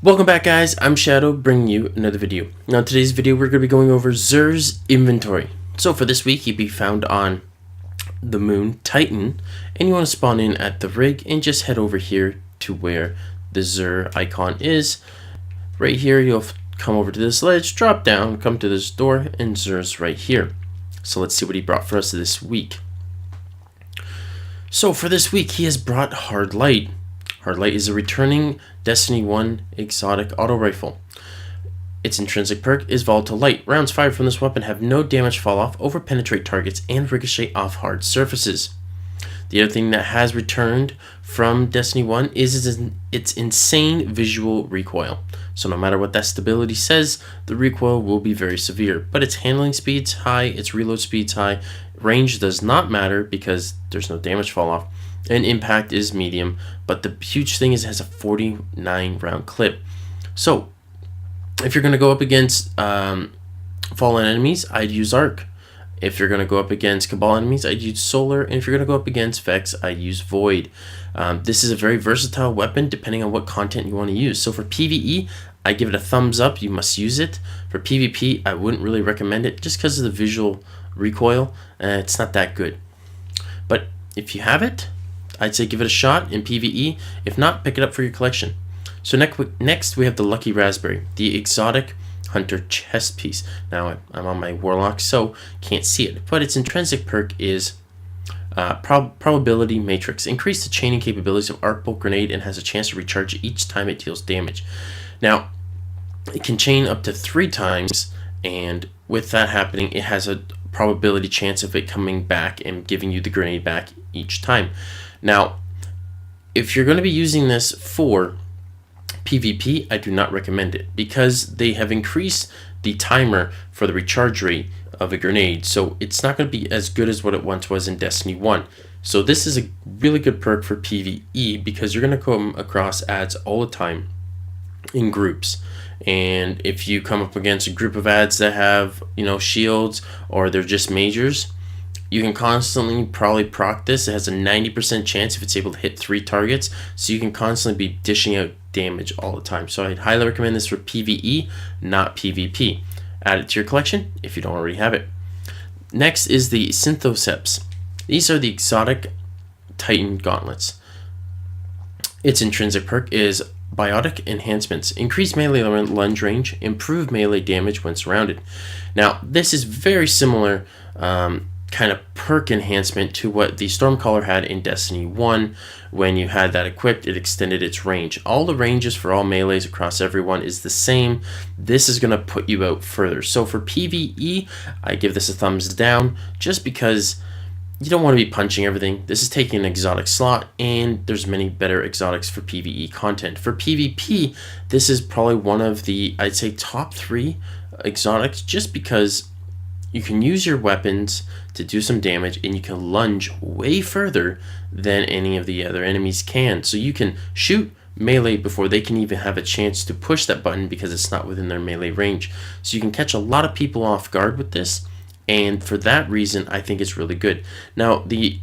Welcome back, guys. I'm Shadow, bringing you another video. Now in today's video we're going to be going over Xur'S inventory. So for this week he'd be found on the moon Titan, and you want to spawn in at the rig and just head over here to where the Xur icon is. Right here you'll come over to this ledge, drop down, come to this door, and Xur'S right here. So let's see what he brought for us this week. So for this week he has brought Hard Light. Hard Light is a returning Destiny 1 exotic auto rifle. Its intrinsic perk is Volatile Light. Rounds fired from this weapon have no damage fall off, over penetrate targets, and ricochet off hard surfaces. The other thing that has returned from Destiny 1 is its insane visual recoil. So no matter what that stability says, the recoil will be very severe. But its handling speed's high, its reload speed's high, range does not matter because there's no damage fall off, and impact is medium. But the huge thing is it has a 49 round clip. So if you're going to go up against fallen enemies, I'd use Arc. If you're going to go up against Cabal enemies, I'd use Solar. And if you're going to go up against Vex, I'd use Void. This is a very versatile weapon depending on what content you want to use. So for PvE, I give it a thumbs up. You must use it. For PvP, I wouldn't really recommend it just because of the visual recoil. It's not that good. But if you have it, I'd say give it a shot in PvE. If not, pick it up for your collection. So next we have the Lucky Raspberry, the exotic hunter chest piece. Now I'm on my Warlock, so can't see it, but its intrinsic perk is Probability Matrix. Increase the chaining capabilities of Arc Bolt Grenade and has a chance to recharge each time it deals damage. Now it can chain up to 3 times, and with that happening, it has a probability chance of it coming back and giving you the grenade back each time. Now if you're going to be using this for PvP, I do not recommend it because they have increased the timer for the recharge rate of a grenade, so it's not going to be as good as what it once was in Destiny 1. So this is a really good perk for PvE because you're going to come across ads all the time in groups, and if you come up against a group of ads that have, shields, or they're just majors, you can constantly probably proc this. It has a 90% chance if it's able to hit 3 targets, so you can constantly be dishing out damage all the time. So I'd highly recommend this for PvE, not PvP. Add it to your collection if you don't already have it. Next is the Synthoceps. These are the exotic Titan gauntlets. Its intrinsic perk is Biotic Enhancements. Increase melee lunge range, improve melee damage when surrounded. Now this is very similar kind of perk enhancement to what the Stormcaller had in Destiny 1. When you had that equipped, it extended its range. All the ranges for all melees across everyone is the same. This is going to put you out further. So for PvE, I give this a thumbs down just because you don't want to be punching everything. This is taking an exotic slot, and there's many better exotics for PvE content. For PvP, this is probably one of the, I'd say, top 3 exotics just because you can use your weapons to do some damage, and you can lunge way further than any of the other enemies can. So you can shoot melee before they can even have a chance to push that button because it's not within their melee range. So you can catch a lot of people off guard with this, and for that reason I think it's really good. Now the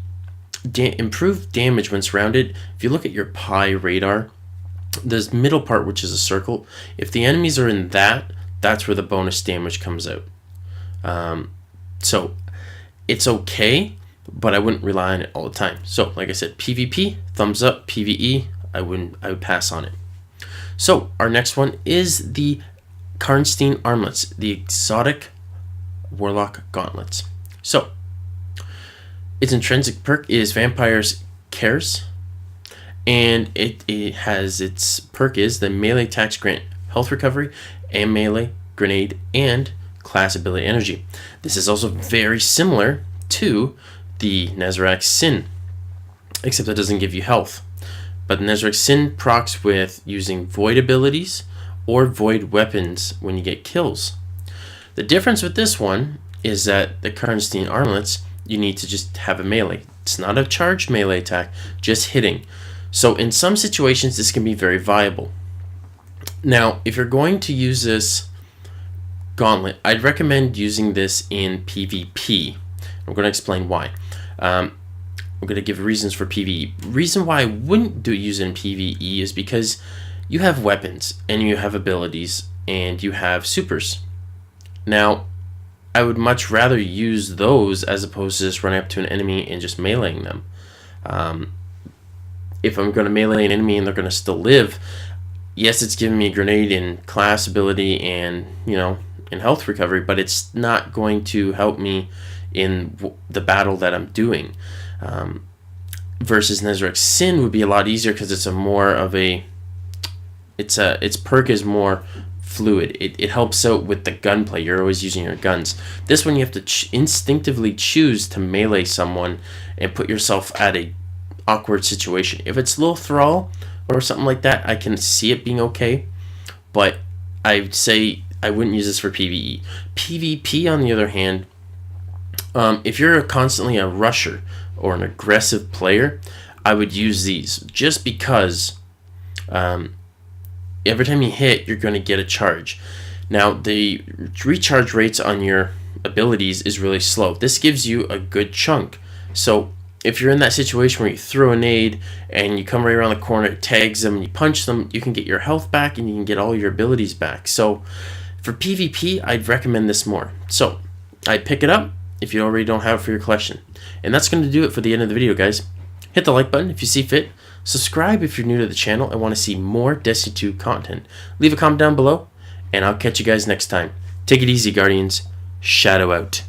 improved damage when surrounded, if you look at your pie radar, this middle part, which is a circle, if the enemies are in that, that's where the bonus damage comes out. So it's okay, but I wouldn't rely on it all the time. So like I said, PvP, thumbs up. PvE, I would pass on it. So our next one is the Karnstein Armlets, the exotic Warlock gauntlets. So its intrinsic perk is Vampire's Cares, and it has its perk is the melee attacks grant health recovery and melee, grenade, and class ability energy. This is also very similar to the Nezarac's Sin, except that doesn't give you health. But the Nezarac's Sin procs with using void abilities or void weapons when you get kills. The difference with this one is that the Karnstein Armlets, you need to just have a melee. It's not a charged melee attack, just hitting. So in some situations this can be very viable. Now if you're going to use this gauntlet, I'd recommend using this in PvP. I'm going to explain why. I'm going to give reasons for PvE. Reason why I wouldn't use it in PvE is because you have weapons and you have abilities and you have supers. Now, I would much rather use those as opposed to just running up to an enemy and just meleeing them. If I'm going to melee an enemy and they're going to still live, yes, it's giving me a grenade in class ability and, in health recovery, but it's not going to help me in the battle that I'm doing. Versus Nezarec Sin would be a lot easier because it's its perk is more fluid. It helps out with the gunplay. You're always using your guns. This one you have to instinctively choose to melee someone and put yourself at a awkward situation. If it's Lil Thrall or something like that, I can see it being okay, but I'd say I wouldn't use this for PvE. PvP, on the other hand, if you're constantly a rusher or an aggressive player, I would use these just because every time you hit, you're going to get a charge. Now, the recharge rates on your abilities is really slow. This gives you a good chunk. So if you're in that situation where you throw a nade and you come right around the corner, it tags them, and you punch them, you can get your health back and you can get all your abilities back. So for PvP, I'd recommend this more. So I'd pick it up if you already don't have it for your collection. And that's going to do it for the end of the video, guys. Hit the like button if you see fit. Subscribe if you're new to the channel and want to see more Destiny 2 content. Leave a comment down below, and I'll catch you guys next time. Take it easy, Guardians. Shadow out.